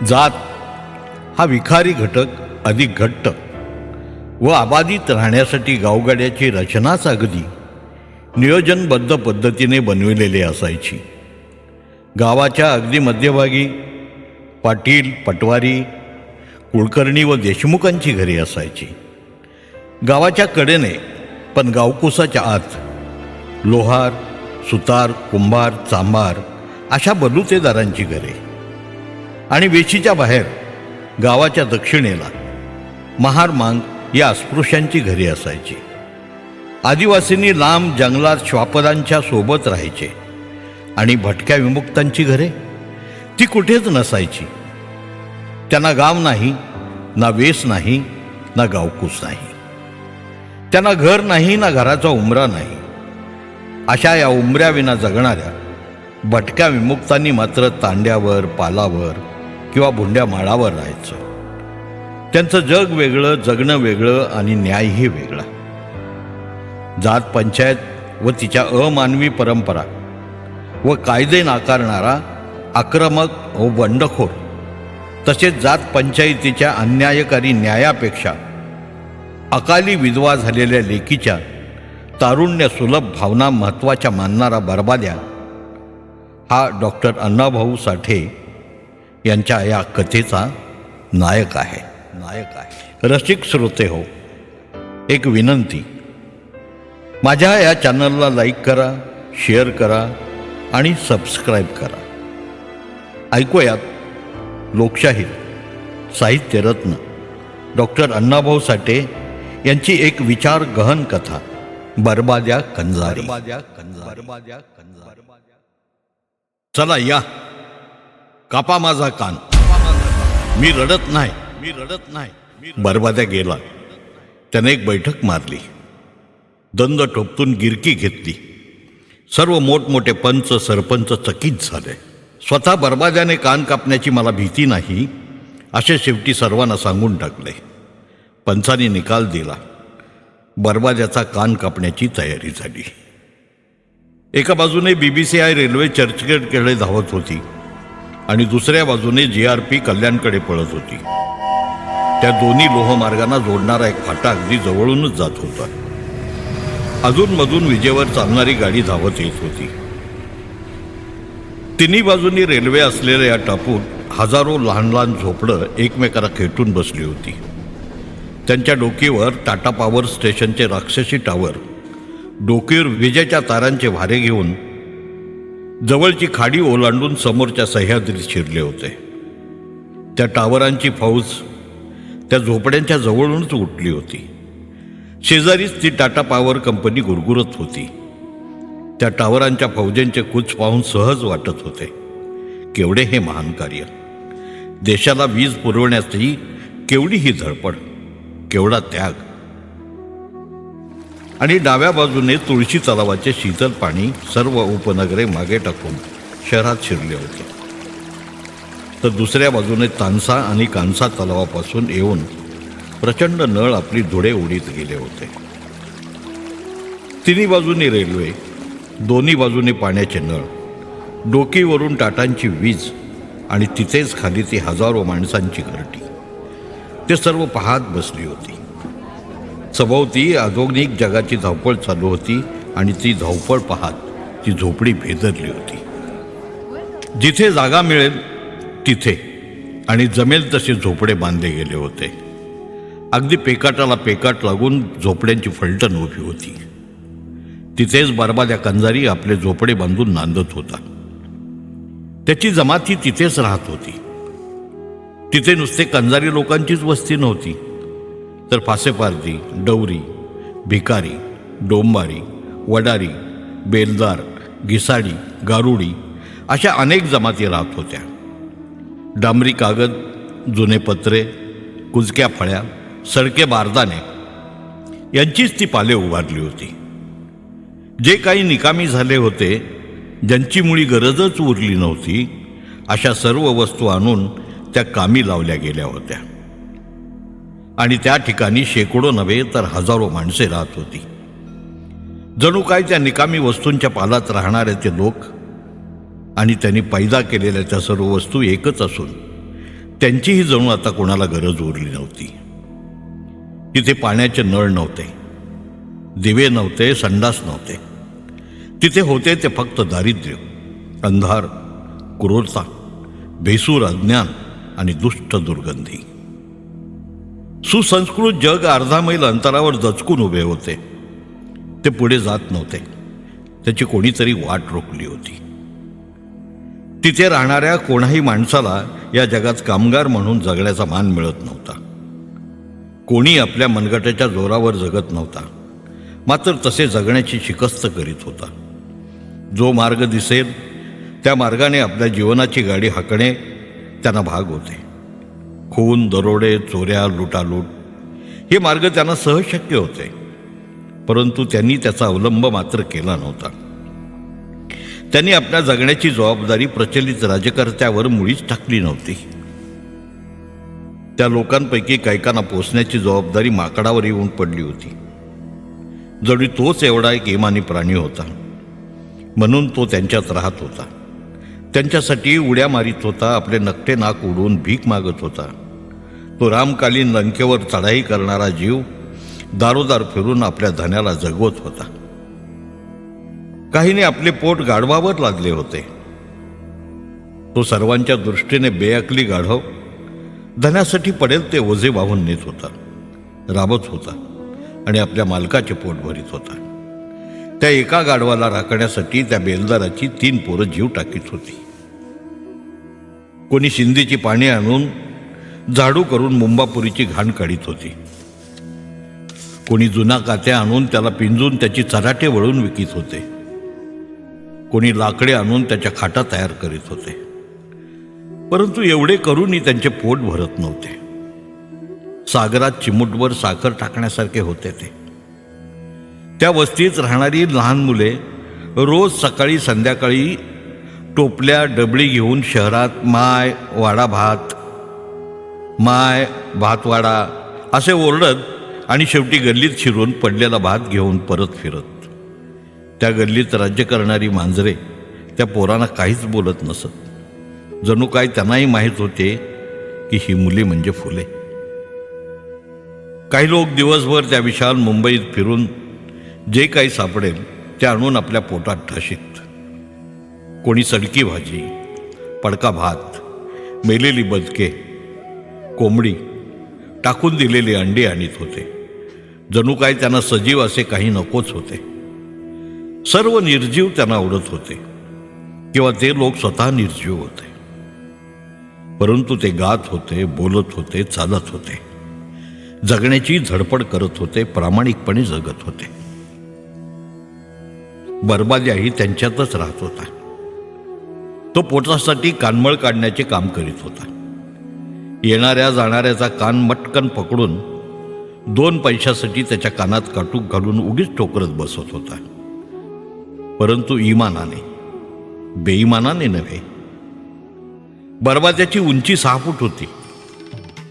जात हा विखारी घटक अधिक घट्ट व आबादित राहण्यासाठी गावगाड्याची रचनाच अगदी नियोजनबद्ध पद्धतीने बनविलेली असायची. गावाच्या अगदी मध्यभागी पाटील, पटवारी, कुलकर्णी व देशमुखांची घरे असायची. गावाच्या कडेने पण गावकुसाच्या आत लोहार, सुतार, कुंभार, चांभार अशा बलुतेदारांची घरे आणि वेशीच्या बाहेर गावाच्या दक्षिणेला महारमांग या अस्पृश्यांची घरे असायची. आदिवासींनी लांब जंगलात श्वापदांच्या सोबत राहायचे आणि भटक्या विमुक्तांची घरे ती कुठेच नसायची. त्यांना गाव नाही, ना वेस नाही, ना गावकूस नाही. त्यांना घर नाही, ना घराचा उंबरा नाही. अशा या उंबऱ्याविना जगणाऱ्या भटक्या विमुक्तांनी मात्र तांड्यावर, पालावर किंवा भुंड्या माळावर राहायचं. त्यांचं जग वेगळं, जगणं वेगळं आणि न्यायही वेगळा. जात पंचायत व तिच्या अमानवी परंपरा व कायदे नाकारणारा आक्रमक व बंडखोर, तसेच जात पंचायतीच्या अन्यायकारी न्यायापेक्षा अकाली विधवा झालेल्या लेकीच्या तारुण्य सुलभ भावना महत्त्वाच्या मानणारा बरबाद्या हा डॉक्टर अण्णाभाऊ साठे यांच्या या कथेचा नायक आहे. रसिक श्रोते हो, एक विनंती, माझ्या या चॅनलला लाईक करा, शेअर करा आणि सबस्क्राईब करा. ऐकूयात लोकशाहीर, साहित्यरत्न डॉक्टर अण्णाभाऊ साठे यांची एक विचार गहन कथा, बरबाद्या कंजारी. चला या, कापा माझा कान, मी रडत नाही. बरबाद्या गेला. त्याने एक बैठक मारली, दंड ठोपतून गिरकी घेतली. सर्व मोठमोठे पंच सरपंच चकित झाले. स्वतः बरबाद्याने कान कापण्याची मला भीती नाही असे शेवटी सर्वांना सांगून टाकले. पंचांनी निकाल दिला. बरबाद्याचा कान कापण्याची तयारी झाली. एका बाजूने BBCI रेल्वे चर्चगेटकडे धावत होती आणि दुसऱ्या बाजूने GRP कल्याणकडे पळत होती. त्या दोन्ही लोहमार्गांना जोडणारा एक फाटा अगदी जवळूनच जात होता. अधूनमधून विजेवर चालणारी गाडी धावत येत होती. तिन्ही बाजूंनी रेल्वे असलेल्या या टापूत हजारो लहान लहान झोपडं एकमेकाला खेटून बसली होती. त्यांच्या डोकीवर टाटा पॉवर स्टेशनचे राक्षसी टावर डोकीवर विजेच्या तारांचे भारे घेऊन जवळची खाडी ओलांडून समोरच्या सह्याद्रीत शिरले होते. त्या टावरांची फौज त्या झोपड्यांच्या जवळूनच उठली होती. शेजारीच ती टाटा पॉवर कंपनी गुरगुरत होती. त्या टावरांच्या फौजेंचे कूच पाहून सहज वाटत होते, केवढे हे महान कार्य. देशाला वीज पुरवण्याची केवढी ही धडपड, केवढा त्याग. आणि डाव्या बाजूने तुळशी तलावाचे शीतल पाणी सर्व उपनगरे मागे टाकून शहरात शिरले होते. तर दुसऱ्या बाजूने तानसा आणि कांसा तलावापासून येऊन प्रचंड नळ आपली धुडे उडीत गेले होते. तिन्ही बाजूनी रेल्वे, दोन्ही बाजूने पाण्याचे नळ, डोकीवरून टाटांची वीज आणि तिथेच खाली ती हजारो माणसांची घरटी. ते सर्व पाहत बसली होती. सभोवती आधुनिक जगाची धावपळ चालू होती आणि ती धावपळ पाहत ती झोपडी भेदरली होती. जिथे जागा मिळेल तिथे आणि जमेल तसे झोपडे बांधले गेले होते. अगदी पेकाटाला पेकाट लागून झोपड्यांची फलटण उभी होती. तिथेच बरबाद्या कंजारी आपले झोपडे बांधून नांदत होता. त्याची जमाती तिथेच राहत होती. तिथे नुसते कंजारी लोकांचीच वस्ती नव्हती, तर फासेपारधी, डवरी, भिकारी, डोंबारी, वडारी, बेलदार, घिसाडी, गारुडी अशा अनेक जमाती राहत होत्या. डांबरी कागद, जुने पत्रे, कुजक्या फळ्या, सडके बारदाने यांचीच ती पाले उभारली होती. जे काही निकामी झाले होते, ज्यांची मुळी गरजच उरली नव्हती, अशा सर्व वस्तू आणून त्या कामी लावल्या गेल्या होत्या. आणि त्या ठिकाणी शेकडो नव्हे तर हजारो माणसे राहत होती. जणू काय त्या निकामी वस्तूंच्या पालात राहणारे ते लोक आणि त्यांनी पैदा केलेल्या त्या सर्व वस्तू एकच असून त्यांचीही जणू आता कोणाला गरज उरली नव्हती. तिथे पाण्याचे नळ नव्हते, दिवे नव्हते, संडास नव्हते. तिथे होते ते फक्त दारिद्र्य, अंधार, क्रूरता, भेसूर अज्ञान आणि दुष्ट दुर्गंधी. सुसंस्कृत जग अर्धा मैल अंतरावर दचकून उभे होते. ते पुढे जात नव्हते. त्याची कोणीतरी वाट रोखली होती. तिथे राहणाऱ्या कोणाही माणसाला या जगात कामगार म्हणून जगण्याचा मान मिळत नव्हता. कोणी आपल्या मनगटाच्या जोरावर जगत नव्हता, मात्र तसे जगण्याची शिकस्त करीत होता. जो मार्ग दिसेल त्या मार्गाने आपल्या जीवनाची गाडी हाकणे त्यांना भाग होते. खून, दरोडे, चोऱ्या, लुटालूट हे मार्ग त्यांना सहज शक्य होते, परंतु त्यांनी त्याचा अवलंब मात्र केला नव्हता. त्यांनी आपल्या जगण्याची जबाबदारी प्रचलित राजकर्त्यावर मुळीच टाकली नव्हती. त्या लोकांपैकी कैकांना पोसण्याची जबाबदारी माकडावर येऊन पडली होती. जरी तोच एवढा एक इमानी प्राणी होता, म्हणून तो त्यांच्यात राहत होता. त्यांच्यासाठी उड्या मारित होता, आपले नकटे नाक उडवून भीक मागत होता. तो रामकालीन लंकेवर चढाई करणारा जीव दारोदार फिरून आपल्या धन्याला जगवत होता. काहीने आपले पोट गाढवावर लादले होते. तो सर्वांच्या दृष्टीने बेअकली गाढव धन्यासाठी पडेल ते ओझे वाहून नेत होता, राबत होता आणि आपल्या मालकाचे पोट भरीत होता. त्या एका गाढवाला राखण्यासाठी त्या बेलदाराची 3 पोरं जीव टाकीत होती. कोणी शिंदीची पाने आणून झाडू करून मुंबापुरीची घाण काढीत होती. कोणी जुना कात्या आणून त्याला पिंजून त्याची चराटे वळून विकीत होते. कोणी लाकडे आणून त्याच्या खाटा तयार करीत होते. परंतु एवढे करूनही त्यांचे पोट भरत नव्हते. सागरात चिमूटभर साखर टाकण्यासारखे होते ते. त्या वस्तीत राहणारी लहान मुले रोज सकाळी संध्याकाळी टोपल्या डबडी घेऊन शहरात माय वाडा भात, माय भातवाडा असे ओरडत आणि शेवटी गल्लीत शिरून पडलेला भात घेऊन परत फिरत. त्या गल्लीत राज्य करणारी मांजरे त्या पोरांना काहीच बोलत नसत. जणू काय त्यांनाही माहीत होते की ही मुले म्हणजे फुले. काही लोक दिवसभर त्या विशाल मुंबईत फिरून जे काही सापडेल ते आणून आपल्या पोटात ठाशीत. कोणी सडकी भाजी, पडका भात, मेलेली बदके, कोंबडी, टाकून दिलेली अंडी आणीत होते. जणू काय त्यांना सजीव असे काही नकोच होते. सर्व निर्जीव त्यांना आवडत होते, किंवा ते लोक स्वतः निर्जीव होते. परंतु ते गात होते, बोलत होते, चालत होते, जगण्याची धडपड करत होते, प्रामाणिकपणे जगत होते. बर्बाद्याही त्यांच्यातच राहत होता. तो पोटासाठी कानमळ काढण्याचे काम करीत होता. येणाऱ्या जाणाऱ्याचा कान मटकन पकडून 2 पैशासाठी त्याच्या कानात काटूक घालून उगीच ठोकरत बसत होता. परंतु इमानाने, बेईमानाने नव्हे. बर्बाद्याची उंची 6 फूट होती.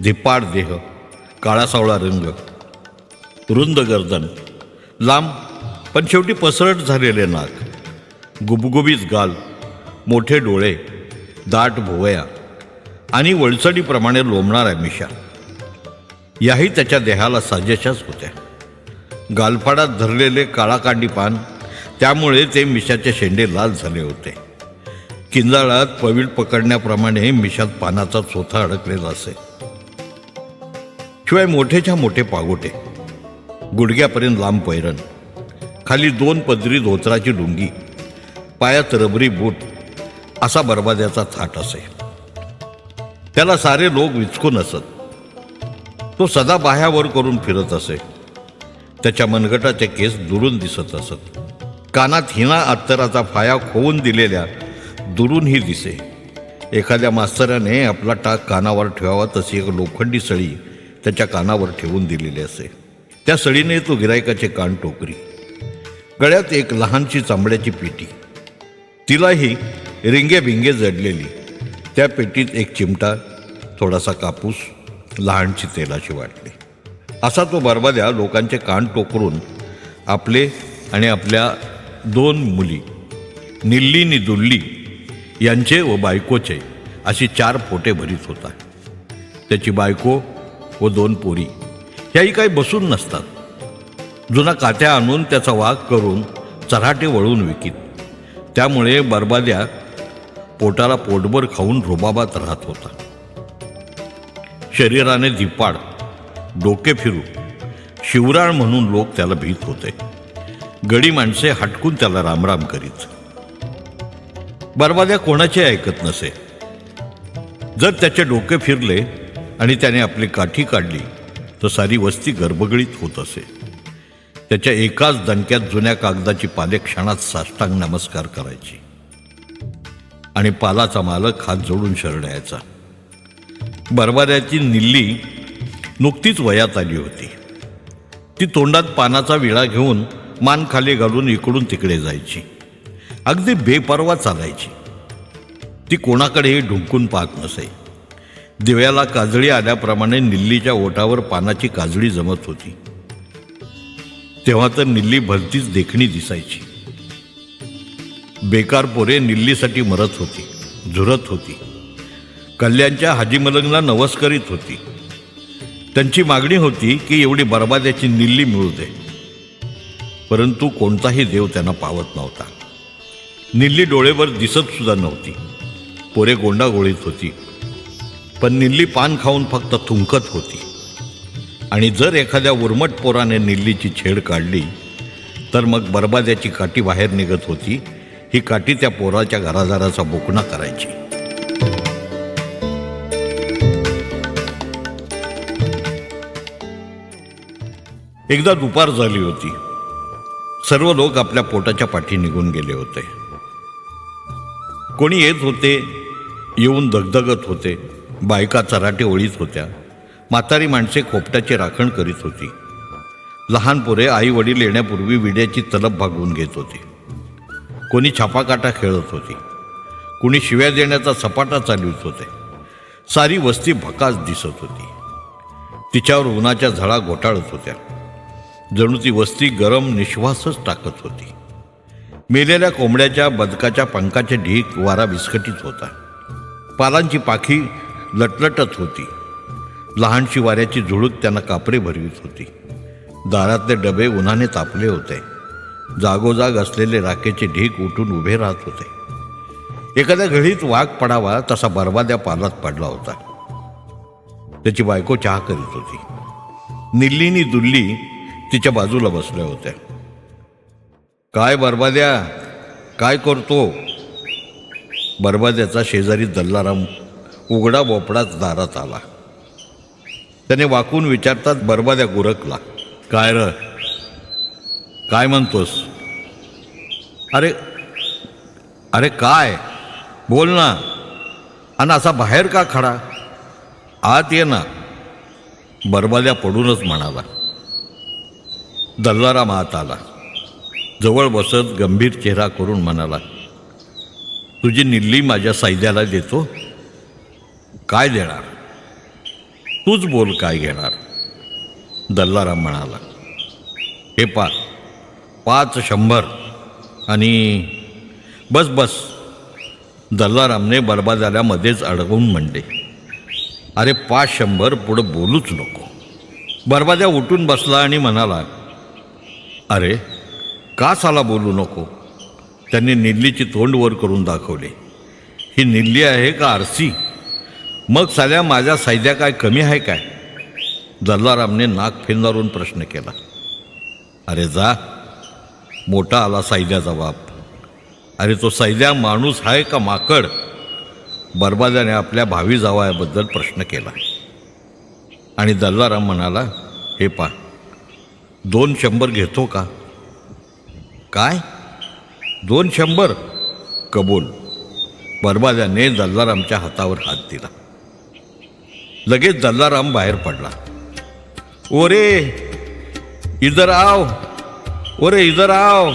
धिप्पाड देह, काळासावळा रंग, रुंद गर्दन, लांब पण शेवटी पसरट झालेले नाक, गुबगुबीत गाल, मोठे डोळे, दाट भोवया आणि वळसडीप्रमाणे लोंबणाऱ्या मिशा याही त्याच्या देहाला साजेशाच होत्या. गालफाडात धरलेले काळाकांडी पान, त्यामुळे ते मिशाचे शेंडे लाल झाले होते. किंजाळात पवीळ पकडण्याप्रमाणे मिशात पानाचा चोथा अडकलेला असे. शिवाय मोठेच्या मोठे पागोटे, गुडघ्यापर्यंत लांब पैरण, खाली 2 पदरी धोतराची लुंगी, पायात रबरी बूट असा बर्बाद्याचा थाट असे. त्याला सारे लोक विचकून असत. तो सदा बाह्यावर करून फिरत असे. त्याच्या मनगटाचे केस दुरून दिसत असत. कानात हिना अत्तराचा फाया खोवून दिलेल्या दुरूनही दिसे. एखाद्या मास्तराने आपला टाक कानावर ठेवावा तशी एक लोखंडी सळी त्याच्या कानावर ठेवून दिलेली असे. त्या सळीने तो गिरायकाचे कान टोकरी. गळ्यात एक लहानशी चांबड्याची पेटी, तिलाही रिंगे भिंगे जडलेली. त्या पेटीत एक चिमटा, थोडासा कापूस, लहानशी तेलाची वाटली. असा तो बर्बाद्या लोकांचे कान टोकरून आपले आणि आपल्या 2 मुली, निल्ली नि दुल्ली यांचे व बायकोचे अशी 4 पोटे भरीत होता. त्याची बायको व 2 पोरी ह्याही काही बसून नसतात. जुना कात्या आणून त्याचा वाघ करून चऱ्हाटे वळून विकीत. त्यामुळे बरबाद्या पोटाला पोटभर खाऊन रुबाबात राहत होता. शरीराने धिप्पाड, डोके फिरू, शिवराळ म्हणून लोक त्याला भीत होते. गडी माणसे हटकून त्याला रामराम करीत. बरबाद्या कोणाचे ऐकत नसे. जर त्याचे डोके फिरले आणि त्याने आपली काठी काढली तर सारी वस्ती गरबगडीत होत असे. त्याच्या एकाच दणक्यात जुन्या कागदाची पाले क्षणात साष्टांग नमस्कार करायची आणि पालाचा मालक हात जोडून शरणायचा. बरबाद्याची निल्ली नुकतीच वयात आली होती. ती तोंडात पानाचा विळा घेऊन मान खाली घालून इकडून तिकडे जायची. अगदी बेपर्वा चालायची. ती कोणाकडेही ढुंकून पाहत नसे. दिव्याला काजळी आल्याप्रमाणे निल्लीच्या ओठावर पानाची काजळी जमत होती. तेव्हा तर निल्ली भलतीच देखणी दिसायची. बेकार पोरे निल्लीसाठी मरत होती, झुरत होती. कल्याणच्या हाजी मलंगला नवस करीत होती. त्यांची मागणी होती की एवढी बरबाद्याची निल्ली मिळू दे. परंतु कोणताही देव त्यांना पावत नव्हता. निल्ली डोळेवर दिसत सुद्धा नव्हती. पोरे गोंडागोळीत होती. पण निल्ली पान खाऊन फक्त थुंकत होती. आणि जर एखाद्या उर्मट पोराने निल्लीची छेड काढली तर मग बरबाद्याची काठी बाहेर निघत होती. ही काठी त्या पोराच्या घरादाराचा बोकणा करायची. एकदा दुपार झाली होती. सर्व लोक आपल्या पोटाच्या पाठी निघून गेले होते. कोणी येत होते, येऊन दगदगत होते. बायका चराटे ओळीत होत्या. म्हातारी माणसे खोपट्याची राखण करीत होती. लहान पोरे आई वडील येण्यापूर्वी विड्याची तलप भागवून घेत होती. कोणी छापाकाटा खेळत होती. कुणी शिव्या देण्याचा सपाटा चालवित होते. सारी वस्ती भकास दिसत होती. तिच्यावर उन्हाच्या झळा घोटाळत होत्या. जणू ती वस्ती गरम निश्वासच टाकत होती. मेलेल्या कोंबड्याच्या बदकाच्या पंखाचे ढीक वारा विस्कटीत होता. पालांची पाखी लटलटत होती. लहानशी वाऱ्याची झुळूक त्यांना कापरे भरवीत होती. दारातले डबे उन्हाने तापले होते. जागोजाग असलेले राखेचे ढीक उठून उभे राहत होते. एखाद्या घडीत वाघ पडावा तसा बरबाद्या पालात पडला होता. त्याची बायको चहा करीत होती. निल्लीनी दुल्ली तिच्या बाजूला बसल्या होत्या. काय बरबाद्या, काय करतो? बरबाद्याचा शेजारी दल्लाराम उघडा बोपडाच दारात आला. त्याने वाकून विचारतात बरबाद्या गुरकला. काय र, काय म्हणतोस? अरे अरे काय, बोल ना. आणि असा बाहेर का खडा? आत ये ना. बरबाद्या पडूनच म्हणाला. दल्लाराम आत आला. जवळ बसत गंभीर चेहरा करून म्हणाला, तुझी निल्ली माझ्या सैद्याला देतो. काय देणार? तूच बोल, काय घेणार? दल्लाराम म्हणाला, हे 5 100 आणि बस बस. दल्लारामने बरबाद्याला मध्येच अडवून म्हणले, अरे 5 100 पुढं बोलूच नको. बरबाद्या उठून बसला आणि म्हणाला, अरे का साला बोलू नको? त्यांनी निल्लीची तोंड वर करून दाखवले. ही निल्ली आहे का आरसी? मग साल्या माझ्या सैद्या काय कमी आहे काय? दल्लारामने नाक फिरणारून प्रश्न केला. अरे जा, मोठा आला सैद्याचा बाप. अरे तो सैद्या माणूस आहे का माकड? बरबाद्याने आपल्या भावी जावयाबद्दल प्रश्न केला. आणि दल्लाराम म्हणाला, हे 2 100 घेतो का? काय 2 100? कबूल. बरबाद्याने दल्लारामच्या हातावर हात दिला. लगेच दल्लाराम बाहेर पडला. ओरे इधर आव, ओरे इधर आव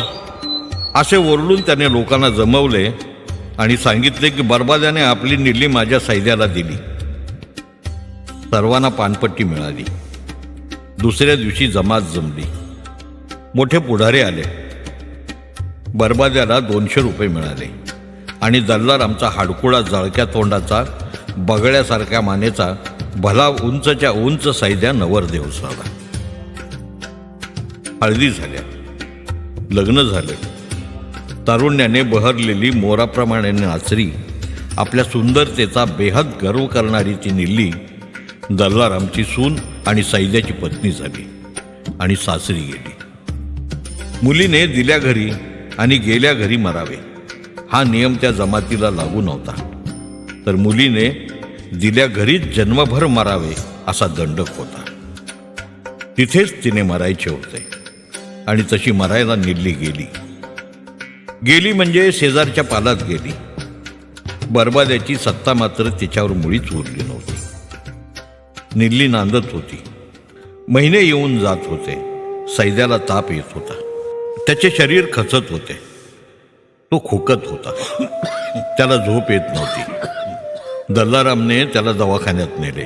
असे ओरडून त्याने लोकांना जमवले आणि सांगितले की बरबाद्याने आपली निल्ली माझ्या सैद्याला दिली. सर्वांना पानपट्टी मिळाली. दुसऱ्या दिवशी जमात जमली. मोठे पुढारी आले. बरबाद्याला 200 रुपये मिळाले आणि दल्लारामचा हाडकुळा जळक्या तोंडाचा बगड्यासारख्या मानेचा भला उंचच्या उंच सैद्या नवरदेव झाला. हळदी झाल्या, लग्न झालं. तारुण्याने बहरलेली मोराप्रमाणे नाचरी, आपल्या सुंदरतेचा बेहद गर्व करणारी ती निल्ली दल्लारामची सून आणि सैद्याची पत्नी झाली आणि सासरी गेली. मुलीने दिल्या घरी आणि गेल्या घरी मरावे हा नियम त्या जमातीला लागू नव्हता, तर मुलीने दिल्या घरीच जन्मभर मरावे असा दंडक होता. तिथेच तिने मरायचे होते आणि तशी मरायला निल्ली गेली म्हणजे शेजारच्या पालात गेली. बरबाद्याची सत्ता मात्र तिच्यावर मुळीच उरली नव्हती. निल्ली नांदत होती. महिने येऊन जात होते. सैद्याला ताप येत होता. त्याचे शरीर खचत होते. तो खोकत होता. त्याला झोप येत नव्हती. दल्लारामने त्याला दवाखान्यात नेले.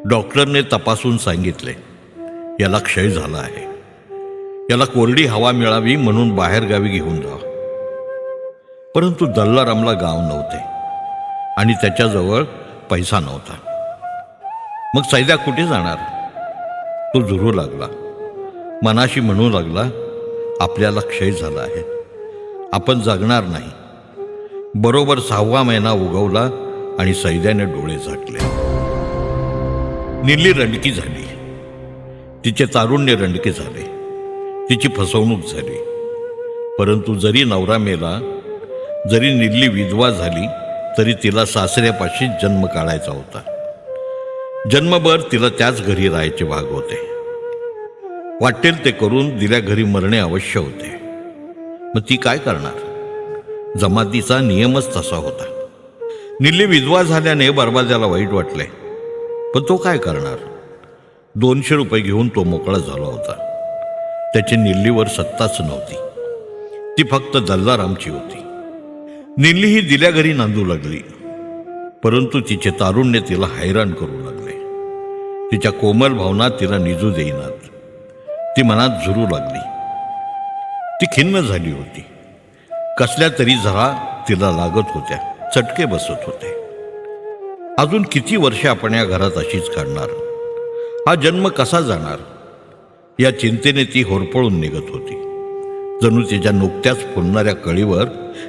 डॉक्टरने तपासून सांगितले, याला क्षय झाला आहे. याला कोरडी हवा मिळावी म्हणून बाहेरगावी घेऊन जा. परंतु दल्लारामला गाव नव्हते आणि त्याच्याजवळ पैसा नव्हता. मग सैद्या कुठे जाणार? तो झुरू लागला. मनाशी म्हणू लागला, आपल्याला क्षय झाला आहे, आपण जगणार नाही. बरोबर 6वा महिना उगवला आणि सैद्याने डोळे झाकले. निल्ली रंडकी झाली. तिचे तारुण्य रंडके झाले. तिची फसवणूक झाली. परंतु जरी नवरा मेला, जरी निल्ली विधवा झाली, तरी तिला सासऱ्यापाशी जन्म काढायचा होता. जन्मभर तिला त्याच घरी राहायचे भाग होते. वाटेल ते करून दिल्या घरी मरणे अवश्य होते. मग ती काय करणार? जमातीचा नियमच तसा होता. निल्ली विधवा झाल्याने बरबाद्याला वाईट वाटले, पण तो काय करणार? 200 रुपये घेऊन तो मोकळा झाला होता. त्याची निल्लीवर सत्ताच नव्हती. ती फक्त दल्लारामची होती. निल्ली ही दिल्या घरी नांदू लागली, परंतु तिचे तारुण्य तिला हैराण करू लागले. तिच्या कोमल भावना तिला निजू देईनात. ती मनात झुरू लागली. ती खिन्न झाली होती. कसल्या तरी झरा तिला लागत होत्या, चटके बसत होते. अजून किती वर्षे आपण या घरात अशीच काढणार? हा जन्म कसा जाणार? या चिंतेने ती होरपळून निघत होती. जणू तिच्या नुकत्याच फुलणाऱ्या कळीवर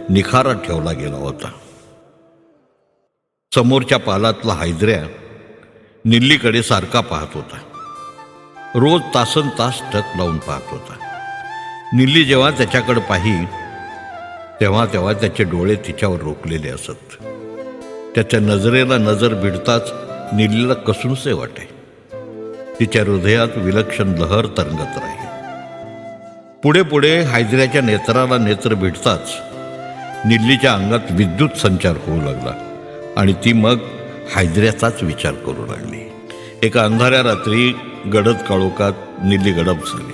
निखारा ठेवला गेला होता. समोरच्या पालातला हैदऱ्या निल्लीकडे सारखा पाहत होता. रोज तासन तास टक लावून पाहत होता. निल्ली जेव्हा त्याच्याकडे पाही, तेव्हा तेव्हा त्याचे डोळे तिच्यावर रोखलेले असत. त्याच्या नजरेला नजर भिडताच निल्लीला कसूनसे वाटे. तिच्या हृदयात विलक्षण लहर तरंगत राही. पुढे पुढे हैदऱ्याच्या नेत्राला नेत्र भिडताच निल्लीच्या अंगात विद्युत संचार होऊ लागला आणि ती मग हैदऱ्याचाच विचार करू लागली. एका अंधाऱ्या रात्री गडद काळोखात निल्ली गडप झाली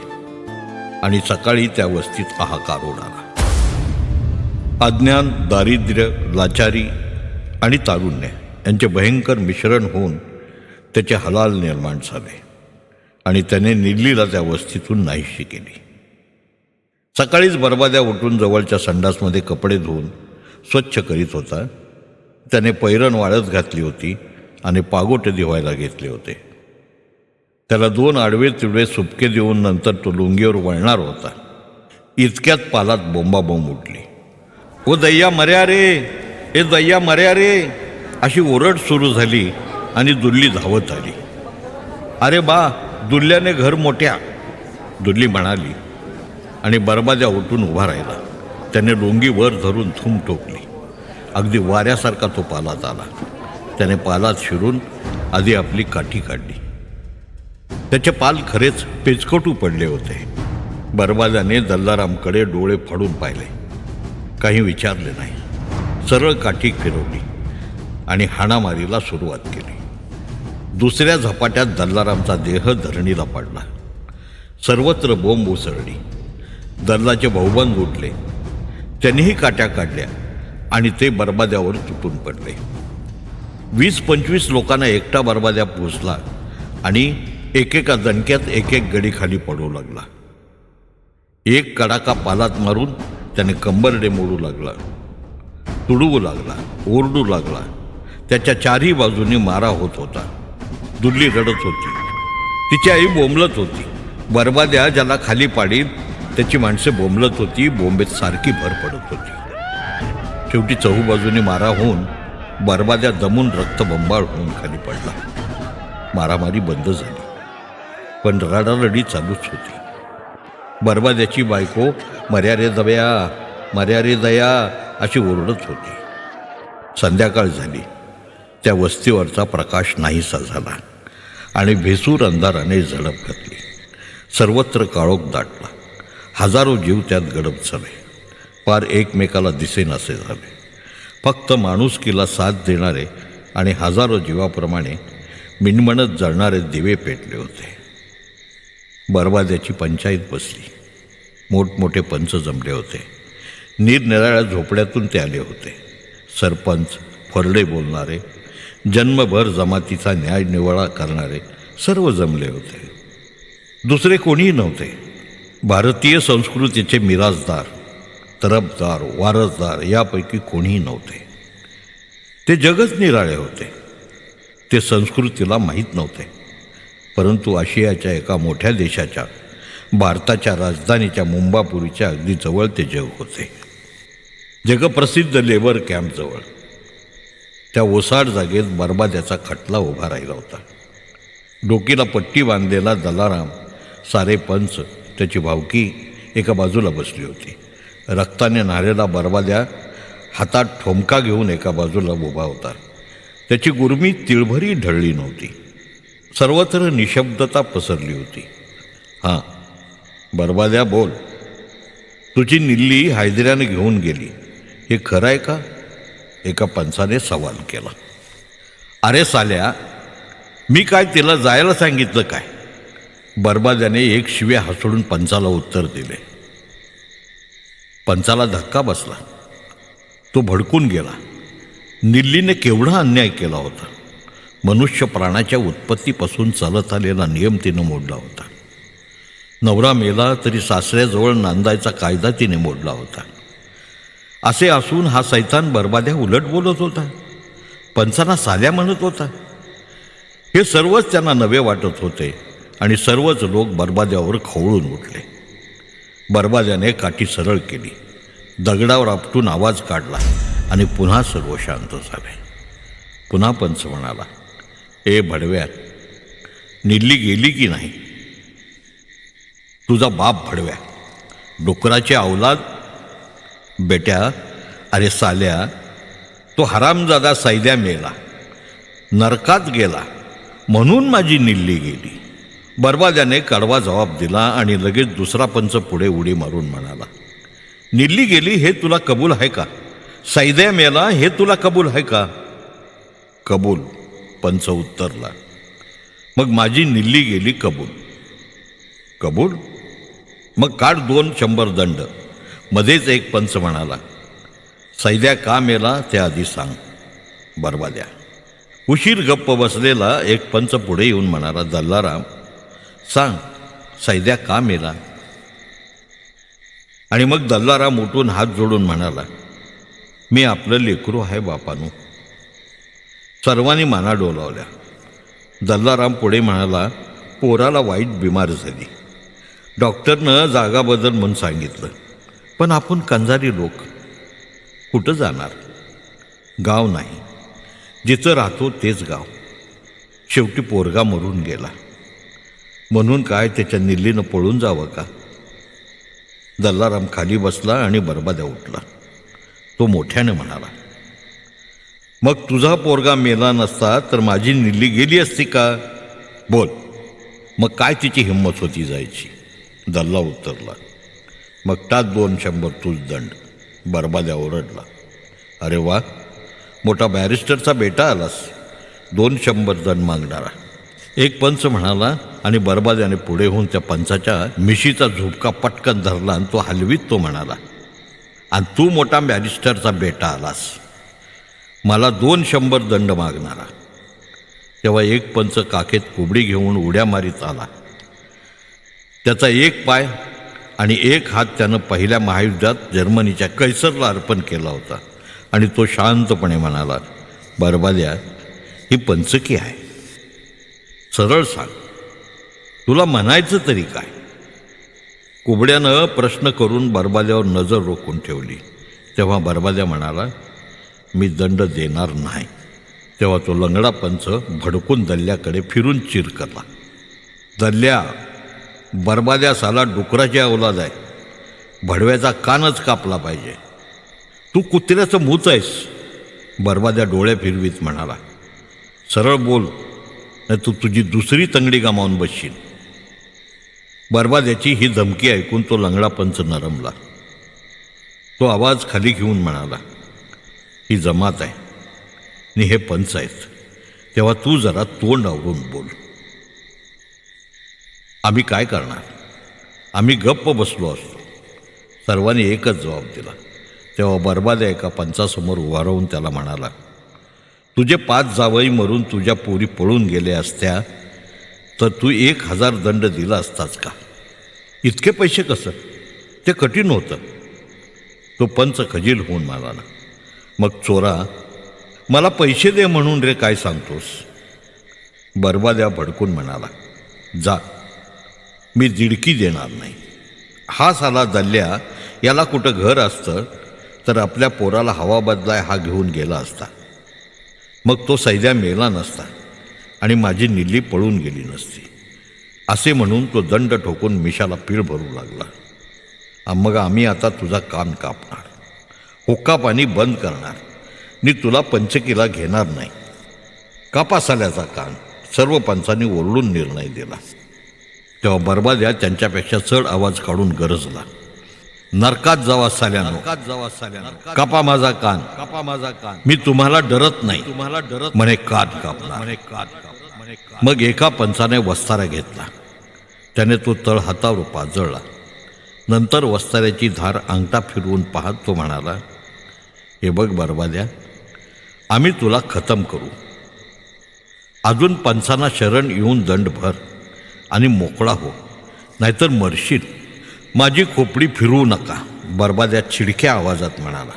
आणि सकाळी त्या वस्तीत हाहाकार उडाला. अज्ञान, दारिद्र्य, लाचारी आणि तारुण्य यांचे भयंकर मिश्रण होऊन त्याचे हलाल निर्माण झाले आणि त्याने निल्लीला त्या वस्तीतून नाहीशी केली. सकाळीच बरबाद्या उठून जवळच्या संडासमध्ये कपडे धुवून स्वच्छ करीत होता. त्याने पैरण वाळत घातली होती आणि पागोटे धुवायला घेतले होते. त्याला 2 आडवे तिडवे सुपके देऊन नंतर तो लुंगीवर वळणार होता. इतक्यात पालात बोंबाबोंब उठली. ओ दैया मर्या रे, ए दैया मर्या रे, अशी ओरड सुरू झाली आणि दुल्ली धावत आली. अरे बा, दुल्ल्याने घर मोठ्या, दुल्ली म्हणाली आणि बरबाद्या उठून उभा राहिला. त्याने लुंगी वर धरून थूम ठोकली. अगदी वाऱ्यासारखा तो पालात आला. त्याने पालात शिरून आधी आपली काठी काढली. त्याचे पाल खरेच पेचकटू पडले होते. बरबाद्याने दल्लारामकडे डोळे फाडून पाहिले. काही विचारले नाही. सरळ काठी फिरवली आणि हाणामारीला सुरुवात केली. दुसऱ्या झपाट्यात दल्लारामचा देह धरणीला पडला. सर्वत्र बोंब उसळली. दल्लाचे भाऊबंद उठले. त्यांनीही काट्या काढल्या आणि ते बरबाद्यावर तुटून पडले. 20-25 लोकांना एकटा बरबाद्या पोचला आणि एकेका दणक्यात एक एक गडी खाली पडू लागला. एक कडाका पालात मारून त्याने कंबरडे मोडू लागला. तुडवू लागला, ओरडू लागला. त्याच्या 4ही बाजूनी मारा होत होता. दुर्ली रडत होती. तिची आई बोंबलत होती. बरबाद्या ज्याला खाली पाडील त्याची माणसे बोंबलत होती. बोंबेत सारखी भर पडत होती. शेवटी चहूबाजूने मारा होऊन बरबाद्या दमून रक्तबंबाळ होऊन खाली पडला. मारामारी बंद झाली, पण रडारडी चालूच होती. बरबाद्याची बायको मर्या रे दया, मर्या रे दया अशी ओरडत होती. संध्याकाळ झाली. त्या वस्तीवरचा प्रकाश नाहीसा झाला आणि भेसूर अंधाराने झडप घातली. सर्वत्र काळोख दाटला. हजारो जीव त्यात गडप झाले. पार एकमेकाला दिसेनासे झाले. फक्त माणुसकीला साथ देणारे आणि हजारो जीवाप्रमाणे मिणमणत जळणारे दिवे पेटले होते. बरबाद्याची पंचायत बसली. मोठमोठे पंच जमले होते. निरनिराळ्या झोपड्यातून ते आले होते. सरपंच, फरडे बोलणारे, जन्मभर जमातीचा न्याय निवाडा करणारे सर्व जमले होते. दुसरे कोणीही नव्हते. भारतीय संस्कृतीचे मिराजदार, तरफदार, वारसदार यापैकी कोणीही नव्हते. ते जगच निराळे होते. ते संस्कृतीला माहीत नव्हते. परंतु आशियाच्या एका मोठ्या देशाच्या, भारताच्या राजधानीच्या मुंबापुरीच्या अगदी जवळ ते जग होते. जगप्रसिद्ध लेबर कॅम्पजवळ त्या ओसाड जागेत बरबाद्याचा खटला उभा राहिला होता. डोकीला पट्टी बांधलेला दलाराम, सारे पंच, त्याची भावकी एका बाजूला बसली होती. रक्ताने न्हालेला बरबाद्या हातात ठोमका घेऊन एका बाजूला उभा होता. त्याची गुरमी तिळभरी ढळली नव्हती. सर्वत्र निशब्दता पसरली होती. हां, बरबाद्या बोल. तुझी निल्ली हैदऱ्याने घेऊन गेली, हे खरं आहे का? एका पंचाने सवाल केला. अरे साल्या, मी काय तिला जायला सांगितलं काय? बरबाद्याने एक शिवे हसडून पंचाला उत्तर दिले. पंचाला धक्का बसला. तो भडकून गेला. निल्लीने केवढा अन्याय केला होता. मनुष्य प्राणाच्या उत्पत्तीपासून चालत आलेला नियम तिनं मोडला होता. नवरा मेला तरी सासऱ्याजवळ नांदायचा कायदा तिने मोडला होता. असे असून हा सैतान बरबाद्या उलट बोलत होता. पंचांना साल्या म्हणत होता. हे सर्वच त्यांना नवे वाटत होते आणि सर्वच लोक बरबाद्यावर खवळून उठले. बरबाद्याने काठी सरळ केली, दगडावर आपटून आवाज काढला आणि पुन्हा सर्व शांत झाले. पुन्हा पंच म्हणाला, ए भडव्या, निल्ली गेली की नाही? तुझा बाप भडव्या, डुकराची अवलाद. बेट्या, अरे साल्या, तो हरामजादा सैद्या मेला, नरकात गेला, म्हणून माझी निल्ली गेली. बरबाद्याने कडवा जबाब दिला आणि लगेच दुसरा पंच पुढे उडी मारून म्हणाला, निल्ली गेली हे तुला कबूल आहे का? सैद्या मेला हे तुला कबूल आहे का? कबूल, पंच उत्तरला. मग माझी निल्ली गेली कबूल. कबूल? मग काढ 200 दंड. मध्येच एक पंच म्हणाला, सैद्या का मेला ते आधी सांग. बरबाद्या. उशीर गप्प बसलेला एक पंच पुढे येऊन म्हणाला, दल्लाराम, सांग, सैद्या का मेला? आणि मग दल्लाराम उठून हात जोडून म्हणाला, मी आपलं लेकरू आहे बापानू. सर्वांनी माना डोलावल्या. दल्लाराम पुढे म्हणाला, पोराला वाईट बिमार झाली. डॉक्टरनं जागा बदल म्हणून सांगितलं. पण आपण कंजारी लोक, कुठं जाणार? गाव नाही, जिथं राहतो तेच गाव. शेवटी पोरगा मरून गेला, म्हणून काय त्याच्या निल्लीनं पळून जावं का? दल्लाराम खाली बसला आणि बरबाद्या उठला. तो मोठ्याने म्हणाला, मग तुझा पोरगा मेला नसता तर माझी निल्ली गेली असती का? बोल, मग काय तिची हिंमत होती जायची? दल्ला उत्तरला. मग टाक 200 तूच दंड. बरबाद्या ओरडला. अरे वा, मोठा बॅरिस्टरचा बेटा आलास, 200 दंड मागणारा. एक पंच म्हणाला आणि बरबाद्याने पुढे होऊन त्या पंचाच्या मिशीचा झुपका पटकन धरला आणि तो हलवीत तो म्हणाला, आणि तू मोठा बॅरिस्टरचा बेटा आलास, मला 200 दंड मागणारा. तेव्हा एक पंच काखेत कोबडी घेऊन उड्या मारीत आला. त्याचा एक पाय आणि एक हात त्यानं पहिल्या महायुद्धात जर्मनीच्या कैसरला अर्पण केला होता आणि तो शांतपणे म्हणाला, बरबाद्या, ही पंचकी आहे. सरळ सांग, तुला म्हणायचं तरी काय? कुबड्यानं प्रश्न करून बरबाद्यावर नजर रोखून ठेवली. तेव्हा बरबाद्या म्हणाला, मी दंड देणार नाही. तेव्हा तो लंगडा पंच भडकून दल्ल्याकडे फिरून चिरकला. दल्ल्या, बरबाद्या साला डुकराची अवलाद आहे. भडव्याचा कानच कापला पाहिजे. तू कुत्र्याचं मूच आहेस. बरबाद्या डोळे फिरवीत म्हणाला, सरळ बोल, नाही तू तुझी दुसरी तंगडी गमावून बसशील. बरबाद्याची ही धमकी ऐकून तो लंगडा पंच नरमला. तो आवाज खाली घेऊन म्हणाला, ही जमात आहे आणि हे पंच आहेत, तेव्हा तू जरा तोंड आवरून बोल. आम्ही काय करणार? आम्ही गप्प बसलो असतो. सर्वांनी एकच जबाब दिला. तेव्हा बरबाद्या एका पंचासमोर उभा राहून त्याला म्हणाला, तुझे 5 जावई मरून तुझ्या पोरी पळून गेल्या असत्या तर तू 1000 दंड दिला असताच का? इतके पैसे कसं? ते कठीण होतं. तो पंच खजील होऊन म्हणाला, मग चोरा, मला पैसे दे म्हणून रे काय सांगतोस? बरबाद्या भडकून म्हणाला, जा, मी दिडकी देणार नाही. हा साला दल्ल्या, याला कुठं घर असतं तर आपल्या पोराला हवा बदलाय हा घेऊन गेला असता. मग तो सैद्या मेला नसता आणि माझी निल्ली पळून गेली नसती. असे म्हणून तो दंड ठोकून मिशाला पीळ भरू लागला. मग आम्ही आता तुझा कान कापणार, हुक्का पाणी बंद करणार नि तुला पंचकीला घेणार नाही. कापा साल्याचा कान. सर्व पंचांनी ओरडून निर्णय दिला. तेव्हा बरबाद्या त्यांच्यापेक्षा चढ आवाज काढून गरजला, नरकात जावा साल्यानो, कापा माझा कान, कापा माझा कान. मी तुम्हाला डरत नाही, तुम्हाला डरत म्हणे कान कापणार. मग एका पंचाने वस्तारा घेतला. त्याने तो तळ हातावर पाजळला. नंतर वस्ताऱ्याची धार अंगठा फिरवून पाहत तो म्हणाला, हे बघ बरबाद्या, आम्ही तुला खतम करू. अजून पंचांना शरण येऊन दंड भर आणि मोकळा हो, नाहीतर मरशील. माझी खोपडी फिरवू नका. बरबाद्या चिडक्या आवाजात म्हणाला,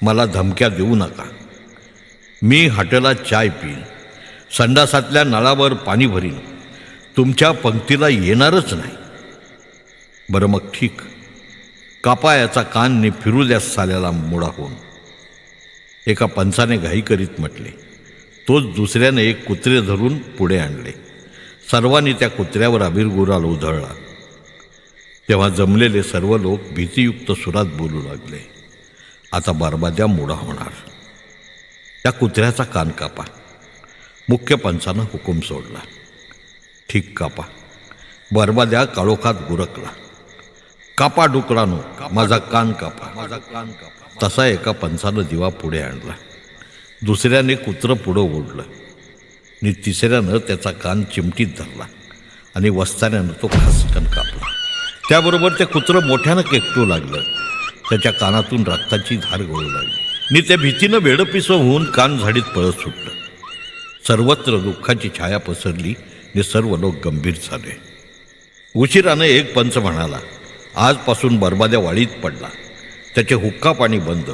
मला धमक्या देऊ नका. मी हॉटेलात चाय पिईन, संडासातल्या नळावर पाणी भरीन, तुमच्या पंक्तीला येणारच नाही. बरं मग ठीक, कापा याचा कान ने फिरू द्या साल्याला मोडा होऊन. एका पंचाने घाई करीत म्हटले. तोच दुसऱ्याने एक कुत्रे धरून पुढे आणले. सर्वांनी त्या कुत्र्यावर अबीर गुलाल उधळला. तेव्हा जमलेले सर्व लोक भीतीयुक्त सुरात बोलू लागले, आता बरबाद्या मोडा होणार. त्या कुत्र्याचा कान कापा. मुख्य पंचानं हुकूम सोडला. ठीक, कापा. बरबाद्या काळोखात गुरकला. कापा डुकरानो, माझा कान कापा, माझा कान कापा. तसा एका पंचानं दिवा पुढे आणला. दुसऱ्याने कुत्रं पुढं ओढलं आणि तिसऱ्यानं त्याचा कान चिमटीत धरला आणि वस्ताऱ्यानं तो खासकन कापला. त्याबरोबर ते कुत्रं मोठ्यानं केकटू लागलं. त्याच्या कानातून रक्ताची धार गळू लागली आणि त्या भीतीनं वेडपिसं होऊन कान झाडीत पळत सुटलं. सर्वत्र दुःखाची छाया पसरली आणि सर्व लोक गंभीर झाले. उशिरानं एक पंच म्हणाला, आजपासून बरबाद्या वाळीत पडला. त्याचे हुक्का पाणी बंद.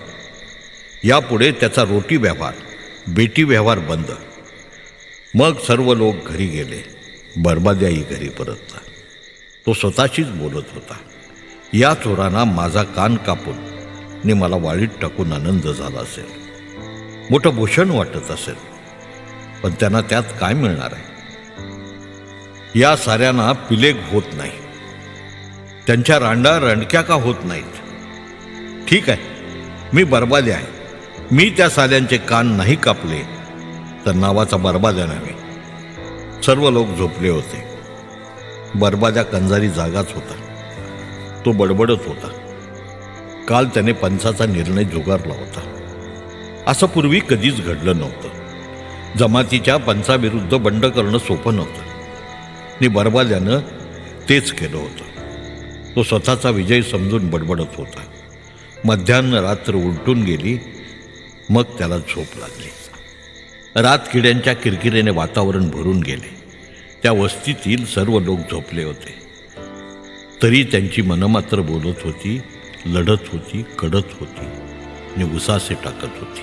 यापुढे त्याचा रोटी व्यवहार, बेटी व्यवहार बंद. मग सर्व लोक घरी गेले. बरबाद्याही घरी परतला. तो स्वतःशीच बोलत होता, या चोरांना माझा कान कापून आणि मला वाळीत टाकून आनंद झाला असेल, मोठं भूषण वाटत असेल, पण त्यांना त्यात काय मिळणार आहे? या साऱ्यांना पिलेग होत नाही. त्यांच्या रांडा रणक्या का होत नाहीत? ठीक आहे, मी बरबाद्या आहे. मी त्या साल्यांचे कान नाही कापले तर नावाचा बरबाद्या नव्हे. सर्व लोक झोपले होते. बरबाद्या कंजारी जागाच होता. तो बडबडत होता. काल त्याने पंचाचा निर्णय जुगारला होता. असं पूर्वी कधीच घडलं नव्हतं. जमातीच्या पंचाविरुद्ध बंड करणं सोपं नव्हतं आणि बरबाद्यानं तेच केलं होतं. तो स्वतःचा विजय समजून बडबडत होता. मध्यान्ह रात्र उलटून गेली. मग त्याला झोप लागली. रातकिड्यांच्या किरकिरेने वातावरण भरून गेले. त्या वस्तीतील सर्व लोक झोपले होते. तरी त्यांची मनं मात्र बोलत होती, लढत होती, कडत होती आणि उसासे टाकत होती.